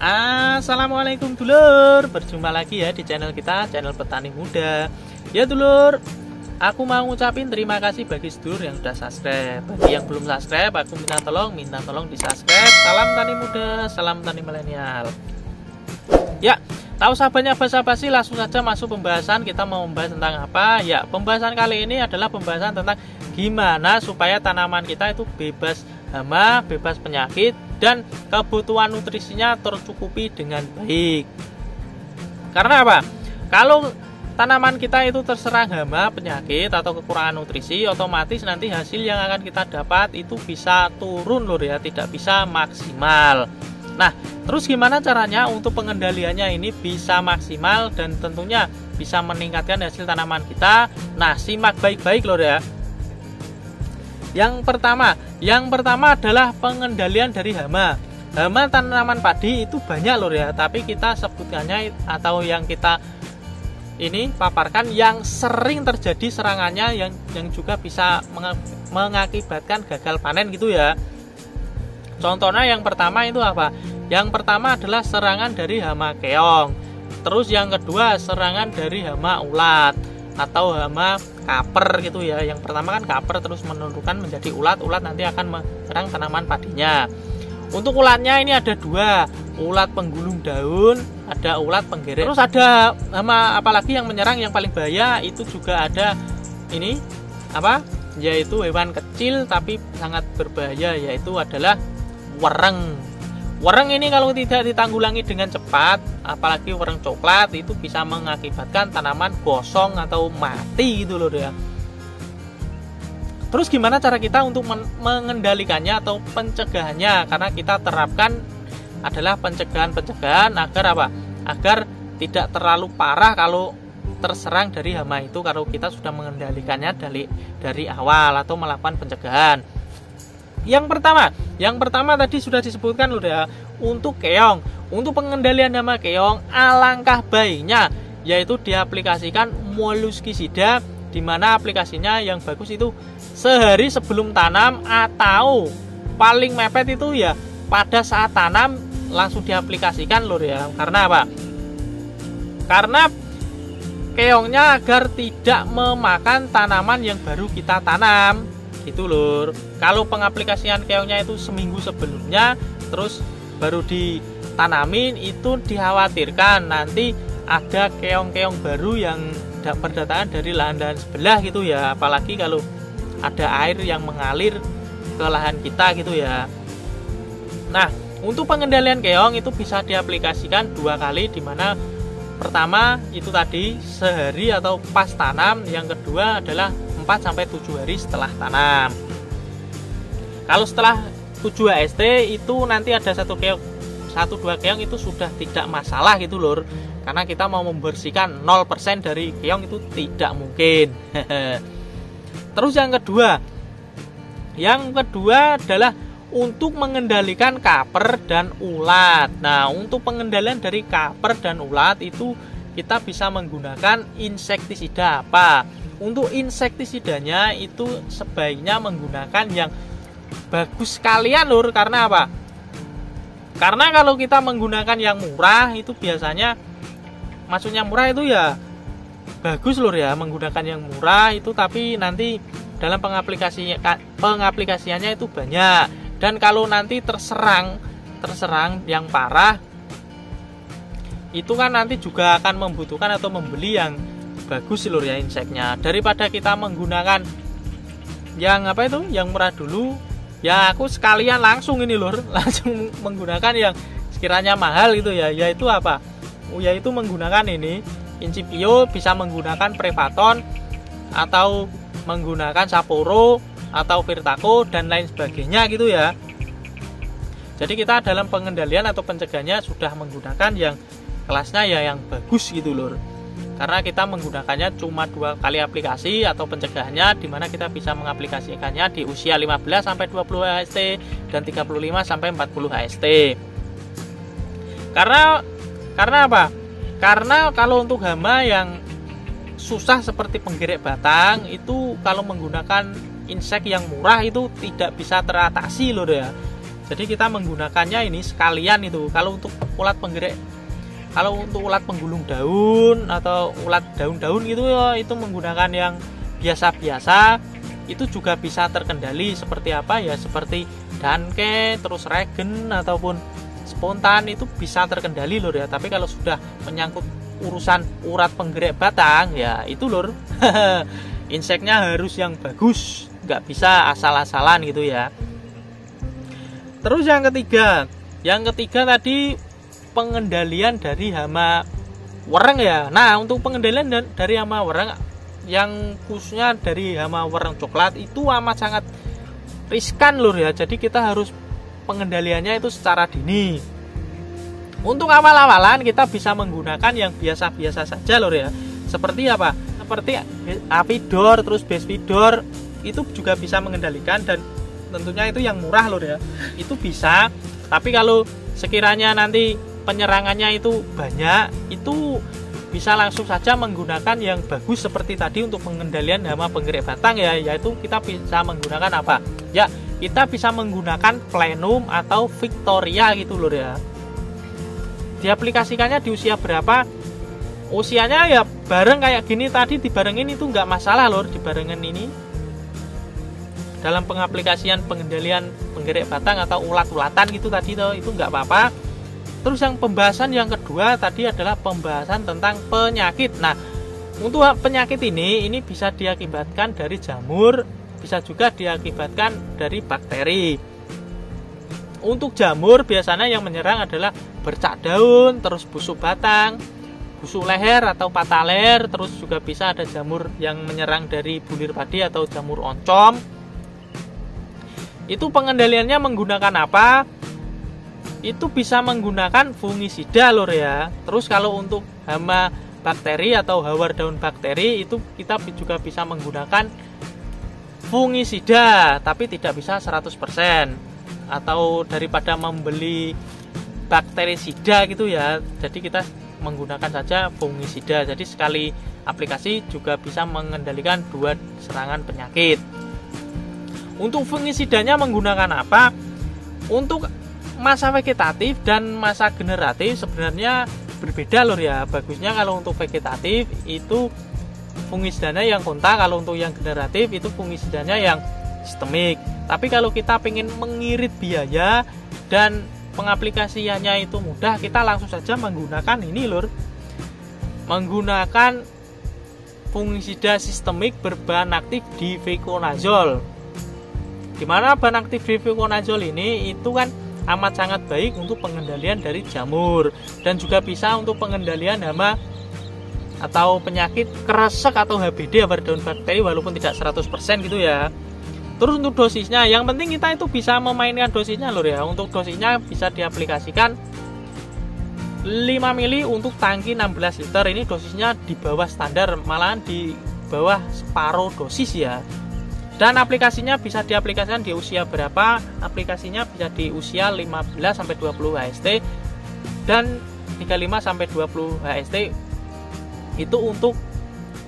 Assalamualaikum dulur, berjumpa lagi ya di channel kita, channel Petani Muda. Ya dulur, aku mau ngucapin terima kasih bagi sedulur yang udah subscribe. Bagi yang belum subscribe, aku minta tolong di subscribe. Salam tani muda, salam tani milenial. Ya, tahu sahabatnya basa-basi, langsung saja masuk pembahasan. Kita mau membahas tentang apa? Ya, pembahasan kali ini adalah pembahasan tentang gimana supaya tanaman kita itu bebas hama, bebas penyakit, dan kebutuhan nutrisinya tercukupi dengan baik. Karena apa? Kalau tanaman kita itu terserang hama, penyakit, atau kekurangan nutrisi, otomatis nanti hasil yang akan kita dapat itu bisa turun lur ya, tidak bisa maksimal. Nah, terus gimana caranya untuk pengendaliannya ini bisa maksimal dan tentunya bisa meningkatkan hasil tanaman kita? Nah, simak baik-baik lur ya. Yang pertama adalah pengendalian dari hama. Hama tanaman padi itu banyak lur ya, tapi kita sebutkannya atau yang kita ini paparkan yang sering terjadi serangannya yang juga bisa mengakibatkan gagal panen gitu ya. Contohnya yang pertama itu apa? Yang pertama adalah serangan dari hama keong. Terus yang kedua serangan dari hama ulat atau hama kaper gitu ya. Yang pertama kan kaper, terus menurunkan menjadi ulat nanti akan menyerang tanaman padinya. Untuk ulatnya ini ada dua, ulat penggulung daun, ada ulat penggeret. Terus ada hama apalagi yang menyerang yang paling bahaya itu juga ada ini apa? Yaitu hewan kecil tapi sangat berbahaya, yaitu adalah wereng. Wereng ini kalau tidak ditanggulangi dengan cepat, apalagi wereng coklat, itu bisa mengakibatkan tanaman gosong atau mati gitu loh ya. Terus gimana cara kita untuk mengendalikannya atau pencegahannya? Karena kita terapkan adalah pencegahan agar apa? Agar tidak terlalu parah kalau terserang dari hama itu, kalau kita sudah mengendalikannya dari awal atau melakukan pencegahan. Yang pertama tadi sudah disebutkan loh ya, untuk keong. Untuk pengendalian hama keong, alangkah baiknya yaitu diaplikasikan molluscicida, di mana aplikasinya yang bagus itu sehari sebelum tanam atau paling mepet itu ya pada saat tanam langsung diaplikasikan lho ya. Karena apa? Karena keongnya agar tidak memakan tanaman yang baru kita tanam gitu lur. Kalau pengaplikasian keongnya itu seminggu sebelumnya terus baru ditanamin, itu dikhawatirkan nanti ada keong-keong baru yang berdatangan dari lahan-lahan sebelah gitu ya, apalagi kalau ada air yang mengalir ke lahan kita gitu ya. Nah, untuk pengendalian keong itu bisa diaplikasikan 2 kali, dimana pertama itu tadi sehari atau pas tanam, yang kedua adalah 4-7 hari setelah tanam. Kalau setelah 7 HST itu nanti ada 1-2 keong itu sudah tidak masalah gitu lur, karena kita mau membersihkan 0% dari keong itu tidak mungkin. Terus yang kedua adalah untuk mengendalikan kaper dan ulat. Nah, untuk pengendalian dari kaper dan ulat itu kita bisa menggunakan insektisida apa? Untuk insektisidanya itu sebaiknya menggunakan yang bagus sekalian lur. Karena apa? Karena kalau kita menggunakan yang murah itu biasanya, maksudnya murah itu ya bagus lur ya, menggunakan yang murah itu, tapi nanti dalam pengaplikasiannya itu banyak, dan kalau nanti terserang yang parah itu kan nanti juga akan membutuhkan atau membeli yang bagus lur ya inseknya, daripada kita menggunakan yang apa itu yang murah dulu. Ya aku sekalian langsung ini lur, langsung menggunakan yang sekiranya mahal gitu ya, yaitu apa? Yaitu menggunakan ini Incipio, bisa menggunakan Prevaton atau menggunakan Sapporo atau Virtaco dan lain sebagainya gitu ya. Jadi kita dalam pengendalian atau pencegahannya sudah menggunakan yang kelasnya ya yang bagus gitu lur. Karena kita menggunakannya cuma 2 kali aplikasi atau pencegahannya, dimana kita bisa mengaplikasikannya di usia 15-20 HST dan 35-40 HST. Karena apa? Karena kalau untuk hama yang susah seperti penggeret batang itu, kalau menggunakan insek yang murah itu tidak bisa teratasi loh ya. Jadi kita menggunakannya ini sekalian itu. Kalau untuk ulat penggerak, kalau untuk ulat penggulung daun atau ulat daun-daun gitu ya, itu menggunakan yang biasa-biasa, itu juga bisa terkendali. Seperti apa ya, seperti danke, terus regen ataupun spontan, itu bisa terkendali lur ya. Tapi kalau sudah menyangkut urusan urat penggerak batang ya itu lur inseknya harus yang bagus, nggak bisa asal-asalan gitu ya. Terus yang ketiga tadi pengendalian dari hama wereng ya. Nah, untuk pengendalian dari hama wereng, yang khususnya dari hama wereng coklat, itu amat sangat riskan lur ya. Jadi kita harus pengendaliannya itu secara dini. Untuk awal-awalan kita bisa menggunakan yang biasa-biasa saja lur ya. Seperti apa? Seperti Apidor, terus Bespidor, itu juga bisa mengendalikan, dan tentunya itu yang murah lur ya. Itu bisa. Tapi kalau sekiranya nanti penyerangannya itu banyak, itu bisa langsung saja menggunakan yang bagus seperti tadi untuk pengendalian hama penggerak batang ya, yaitu kita bisa menggunakan apa? Ya, kita bisa menggunakan Plenum atau Victoria gitu lur ya. Diaplikasikannya di usia berapa? Usianya ya bareng kayak gini tadi, dibarengin itu nggak masalah lur, dibarengin ini dalam pengaplikasian pengendalian penggerak batang atau ulat-ulatan gitu tadi toh, itu nggak apa-apa. Terus yang pembahasan yang kedua tadi adalah pembahasan tentang penyakit. Nah, untuk penyakit ini bisa diakibatkan dari jamur, bisa juga diakibatkan dari bakteri. Untuk jamur biasanya yang menyerang adalah bercak daun, terus busuk batang, busuk leher atau patah leher, terus juga bisa ada jamur yang menyerang dari bulir padi atau jamur oncom. Itu pengendaliannya menggunakan apa? Itu bisa menggunakan fungisida lur ya. Terus kalau untuk hama bakteri atau hawar daun bakteri, itu kita juga bisa menggunakan fungisida, tapi tidak bisa 100%. Atau daripada membeli bakterisida gitu ya, jadi kita menggunakan saja fungisida. Jadi sekali aplikasi juga bisa mengendalikan 2 serangan penyakit. Untuk fungisidanya menggunakan apa? Untuk masa vegetatif dan masa generatif sebenarnya berbeda lur ya. Bagusnya kalau untuk vegetatif itu fungisidanya yang kontak, kalau untuk yang generatif itu fungisidanya yang sistemik. Tapi kalau kita pengen mengirit biaya dan pengaplikasiannya itu mudah, kita langsung saja menggunakan ini lur, menggunakan fungisida sistemik berbahan aktif difeconazole. Dimana bahan aktif difeconazole ini itu kan amat sangat baik untuk pengendalian dari jamur, dan juga bisa untuk pengendalian hama atau penyakit kresek atau HBD, hawar daun bakteri, walaupun tidak 100% gitu ya. Terus untuk dosisnya, yang penting kita itu bisa memainkan dosisnya lur ya. Untuk dosisnya bisa diaplikasikan 5 mili untuk tangki 16 liter. Ini dosisnya di bawah standar, malahan di bawah separuh dosis ya. Dan aplikasinya bisa diaplikasikan di usia berapa? Aplikasinya bisa di usia 15 sampai 20 HST dan 35 sampai 20 HST. Itu untuk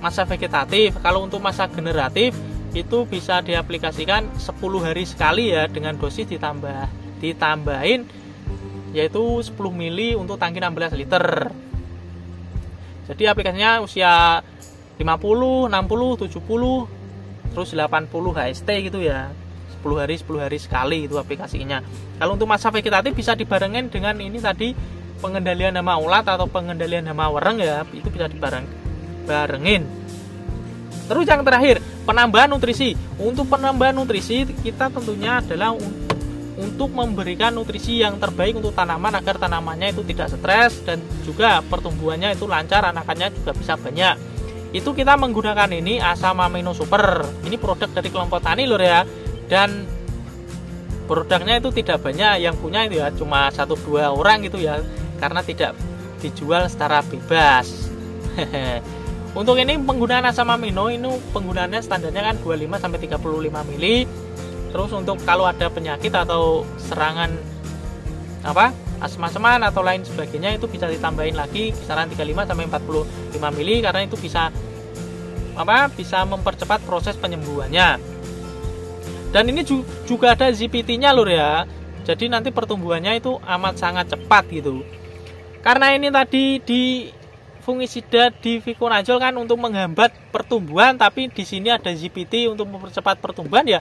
masa vegetatif. Kalau untuk masa generatif itu bisa diaplikasikan 10 hari sekali ya, dengan dosis ditambahin yaitu 10 mili untuk tangki 16 liter. Jadi aplikasinya usia 50, 60, 70 terus 80 HST gitu ya, 10 hari sekali itu aplikasinya. Kalau untuk masa vegetatif bisa dibarengin dengan ini tadi, pengendalian hama ulat atau pengendalian hama wereng ya, itu bisa dibarengin. Terus yang terakhir, penambahan nutrisi. Untuk penambahan nutrisi kita tentunya adalah untuk memberikan nutrisi yang terbaik untuk tanaman agar tanamannya itu tidak stres dan juga pertumbuhannya itu lancar, anakannya juga bisa banyak. Itu kita menggunakan ini Asam Amino Super. Ini produk dari kelompok tani lur ya. Dan produknya itu tidak banyak yang punya itu ya, cuma 1-2 orang gitu ya, karena tidak dijual secara bebas. Untuk ini penggunaan asam amino ini penggunaannya standarnya kan 25 sampai 35 mili. Terus untuk kalau ada penyakit atau serangan asam-asaman atau lain sebagainya, itu bisa ditambahin lagi kisaran 35 sampai 45 mili, karena itu bisa bisa mempercepat proses penyembuhannya. Dan ini juga ada ZPT-nya lur ya. Jadi nanti pertumbuhannya itu amat sangat cepat gitu. karena ini tadi di fungisida di fluconazole kan untuk menghambat pertumbuhan, tapi di sini ada ZPT untuk mempercepat pertumbuhan ya.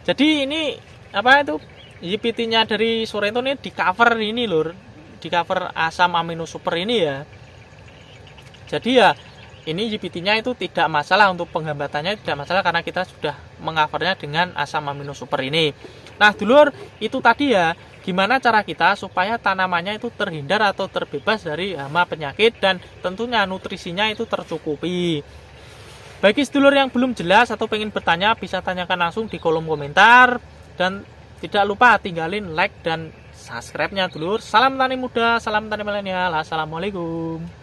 Jadi ini apa itu ZPT-nya dari Sorento ini di cover ini lur, di cover asam amino super ini ya. Jadi ya ini ZPT-nya itu tidak masalah, untuk penghambatannya tidak masalah karena kita sudah mengcovernya dengan asam amino super ini. Nah dulur, itu tadi ya gimana cara kita supaya tanamannya itu terhindar atau terbebas dari hama penyakit, dan tentunya nutrisinya itu tercukupi. Bagi sedulur yang belum jelas atau pengen bertanya, bisa tanyakan langsung di kolom komentar, dan tidak lupa tinggalin like dan subscribe-nya dulur. Salam tani muda, salam tani milenial. Assalamualaikum.